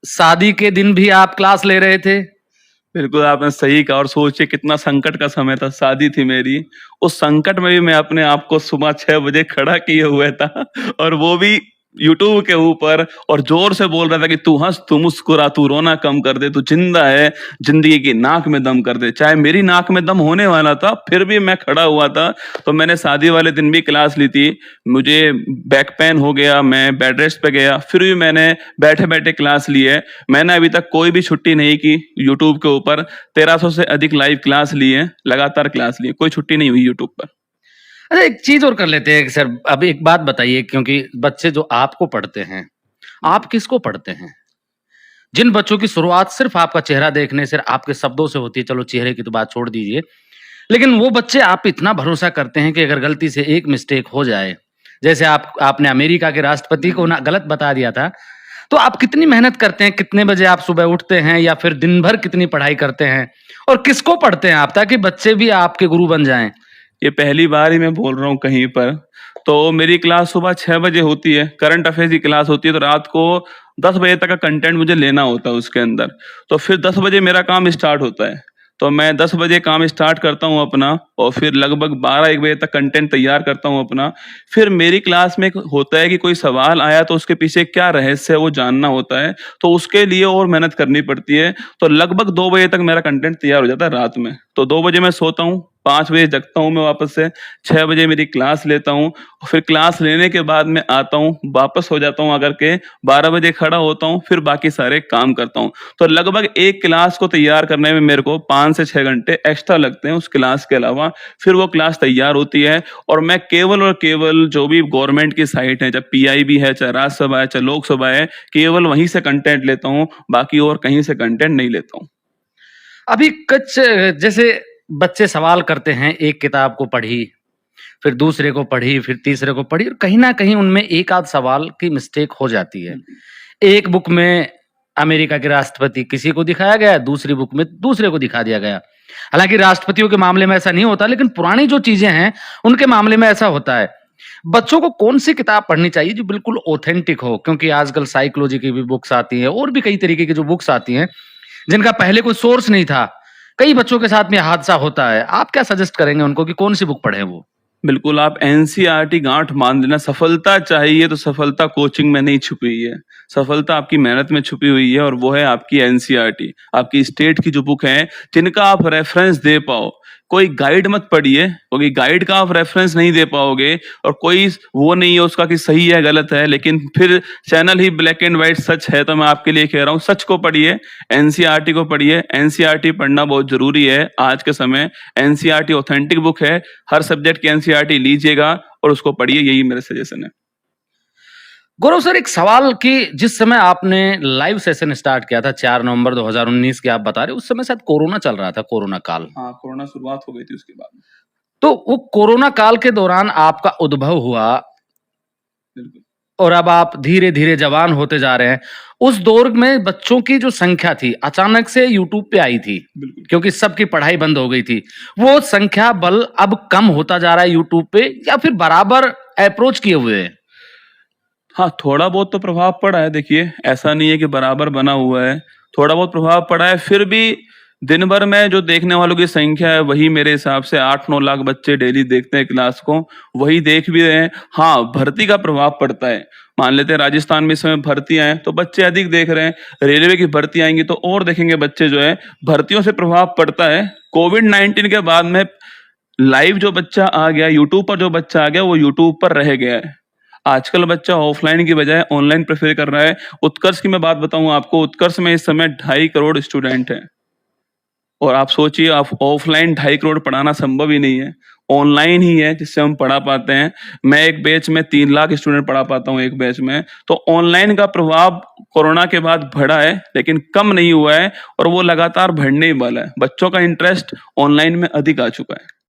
शादी के दिन भी आप क्लास ले रहे थे? बिल्कुल, आपने सही कहा और सोचिए कितना संकट का समय था, शादी थी मेरी। उस संकट में भी मैं अपने आप को सुबह 6 बजे खड़ा किए हुए था और वो भी यूट्यूब के ऊपर और ज़ोर से बोल रहा था कि तू हँस, तू मुस्कुरा, तू रोना कम कर दे, तू ज़िंदा है, ज़िंदगी की नाक में दम कर दे। चाहे मेरी नाक में दम होने वाला था, फिर भी मैं खड़ा हुआ था। तो मैंने शादी वाले दिन भी क्लास ली थी। मुझे बैक पेन हो गया, मैं बेड रेस्ट पे गया, फिर भी मैंने बैठे-बैठे क्लास ली है। मैंने अभी तक कोई भी छुट्टी नहीं की यूट्यूब के ऊपर 1300 से अधिक लाइव क्लास ली है, लगातार क्लास ली है, कोई छुट्टी नहीं हुई यूट्यूब पर। अच्छा, एक चीज़ और कर लेते हैं सर, अब एक बात बताइए, क्योंकि बच्चे जो आपको पढ़ते हैं, आप किसको पढ़ते हैं? जिन बच्चों की शुरुआत सिर्फ़ आपका चेहरा देखने से, आपके शब्दों से होती है, चलो चेहरे की तो बात छोड़ दीजिए, लेकिन वो बच्चे आप पे इतना भरोसा करते हैं कि अगर गलती से एक मिस्टेक हो जाए, जैसे आपने अमेरिका के राष्ट्रपति को ना गलत बता दिया था, तो आप कितनी मेहनत करते हैं? कितने बजे आप सुबह उठते हैं या फिर दिन भर कितनी पढ़ाई करते हैं? और किसको पढ़ते हैं आप ताकि बच्चे भी आपके गुरु बन जाएँ? ये पहली बार ही मैं बोल रहा हूँ कहीं पर। तो मेरी क्लास सुबह 6 बजे होती है, करंट अफ़ेयर्स की क्लास होती है, तो रात को 10 बजे तक का कंटेंट मुझे लेना होता है उसके अंदर। तो फिर 10 बजे मेरा काम स्टार्ट होता है। तो मैं 10 बजे काम स्टार्ट करता हूँ अपना और फिर लगभग 12-1 बजे तक कंटेंट तैयार करता हूँ अपना। फिर मेरी क्लास में एक होता है कि कोई सवाल आया तो उसके पीछे क्या रहस्य है वो जानना होता है, तो उसके लिए और मेहनत करनी पड़ती है। तो लगभग 2 बजे तक मेरा कंटेंट तैयार हो जाता है रात में। तो 2 बजे मैं सोता हूँ, 5 बजे जगता हूँ मैं वापस से, 6 बजे मेरी क्लास लेता हूँ, फिर क्लास लेने के बाद मैं आता हूँ, वापस हो जाता हूँ आकर के, 12 बजे खड़ा होता हूँ, फिर बाकी सारे काम करता हूँ। तो लगभग एक क्लास को तैयार करने में मेरे को 5 से 6 घंटे एक्स्ट्रा लगते हैं उस क्लास के अलावा, फिर वो क्लास तैयार होती है और मैं केवल और केवल जो भी गवर्नमेंट की साइट है, चाहे पीआईबी है, चाहे राज्यसभा है, चाहे लोकसभा है, केवल वहीं से कंटेंट लेता हूँ, बाकी और कहीं से कंटेंट नहीं लेता हूँ। अभी कुछ जैसे बच्चे सवाल करते हैं, एक किताब को पढ़ी, फिर दूसरे को पढ़ी, फिर तीसरे को पढ़ी और कहीं न कहीं उनमें एक आध सवाल की मिस्टेक हो जाती है। एक बुक में अमेरिका के राष्ट्रपति किसी को दिखाया गया, दूसरी बुक में दूसरे को दिखा दिया गया। हालाँकि राष्ट्रपतियों के मामले में ऐसा नहीं होता, लेकिन पुरानी जो चीज़ें हैं, उनके मामले में ऐसा होता है। बच्चों को कौन-सी किताब पढ़नी चाहिए जो बिल्कुल ऑथेंटिक हो? क्योंकि आजकल साइकोलॉजी की भी बुक्स आती हैं और भी कई तरीके की जो बुक्स आती हैं, जिनका पहले कोई सोर्स नहीं था। कई बच्चों के साथ में हादसा होता है। आप क्या सजेस्ट करेंगे उनको कि कौन-सी बुक पढ़ें वो? बिल्कुल, आप एनसीईआरटी गाँठ मान लेना, सफलता चाहिए तो सफलता कोचिंग में नहीं छुपी हुई है। सफलता आपकी मेहनत में छुपी हुई है और वो है आपकी एनसीईआरटी, आपकी स्टेट की जो बुक है, जिनका आप रेफ़रेंस दे पाओ। कोई गाइड मत पढ़िए, क्योंकि गाइड का आप रेफ़रेंस नहीं दे पाओगे और कोई वो नहीं है उसका कि सही है, गलत है, लेकिन फिर चैनल ही ब्लैक एंड व्हाइट सच है, तो मैं आपके लिए कह रहा हूँ, सच को पढ़िए, एनसीईआरटी को पढ़िए। एनसीईआरटी पढ़ना बहुत ज़रूरी है आज के समय। एनसीईआरटी ऑथेंटिक बुक है, हर सब्जेक्ट की एनसीईआरटी लीजिएगा और उसको पढ़िए, यही मेरा सजेशन है। गौरव सर, एक सवाल कि जिस समय आपने लाइव सेशन स्टार्ट किया था 4 नवंबर 2019 की आप बता रहे हो, उस समय शायद कोरोना चल रहा था, कोरोना काल। हाँ, कोरोना शुरुआत हो गई थी उसके बाद। तो वो कोरोना काल के दौरान आपका उद्भव हुआ बिल्कुल। और अब आप धीरे-धीरे जवान होते जा रहे हैं। उस दौर में बच्चों की जो संख्या थी, अचानक से यूट्यूब पे आई थी, बिल्कुल। क्योंकि सबकी पढ़ाई बंद हो गई थी। वो संख्या बल अब कम होता जा रहा है यूट्यूब पे या फिर बराबर अप्रोच किए हुए है? हाँ, थोड़ा बहुत तो प्रभाव पड़ा है देखिए, ऐसा नहीं है कि बराबर बना हुआ है, थोड़ा बहुत प्रभाव पड़ा है, फिर भी दिन भर में जो देखने वालों की संख्या है, वही मेरे हिसाब से 8-9 लाख बच्चे डेली देखते हैं क्लास को, वही देख भी रहे हैं। हाँ, भर्ती का प्रभाव पड़ता है, मान लेते हैं राजस्थान में इस समय भर्तियाँ हैं, तो बच्चे अधिक देख रहे हैं, रेलवे की भर्ती आएँगी तो और देखेंगे बच्चे जो है, भर्तियों से प्रभाव पड़ता है। कोविड-19 के बाद में लाइव जो बच्चा आ गया, यूट्यूब पर जो बच्चा आ गया, वो यूट्यूब पर रह गया है। आजकल बच्चा ऑफलाइन की बजाय ऑनलाइन प्रेफ़र कर रहा है। उत्कर्ष की मैं बात बताऊँ आपको, उत्कर्ष में इस समय 2.5 करोड़ स्टूडेंट हैं और आप सोचिए आप ऑफलाइन 2.5 करोड़ पढ़ाना संभव ही नहीं है। ऑनलाइन ही है जिससे हम पढ़ा पाते हैं। मैं एक बैच में 3 लाख स्टूडेंट पढ़ा पाता हूँ एक बैच में। तो ऑनलाइन का प्रभाव कोरोना के बाद बढ़ा है, लेकिन कम नहीं हुआ है और वो लगातार बढ़ने ही वाला है। बच्चों का इंटरेस्ट ऑनलाइन में अधिक आ चुका है।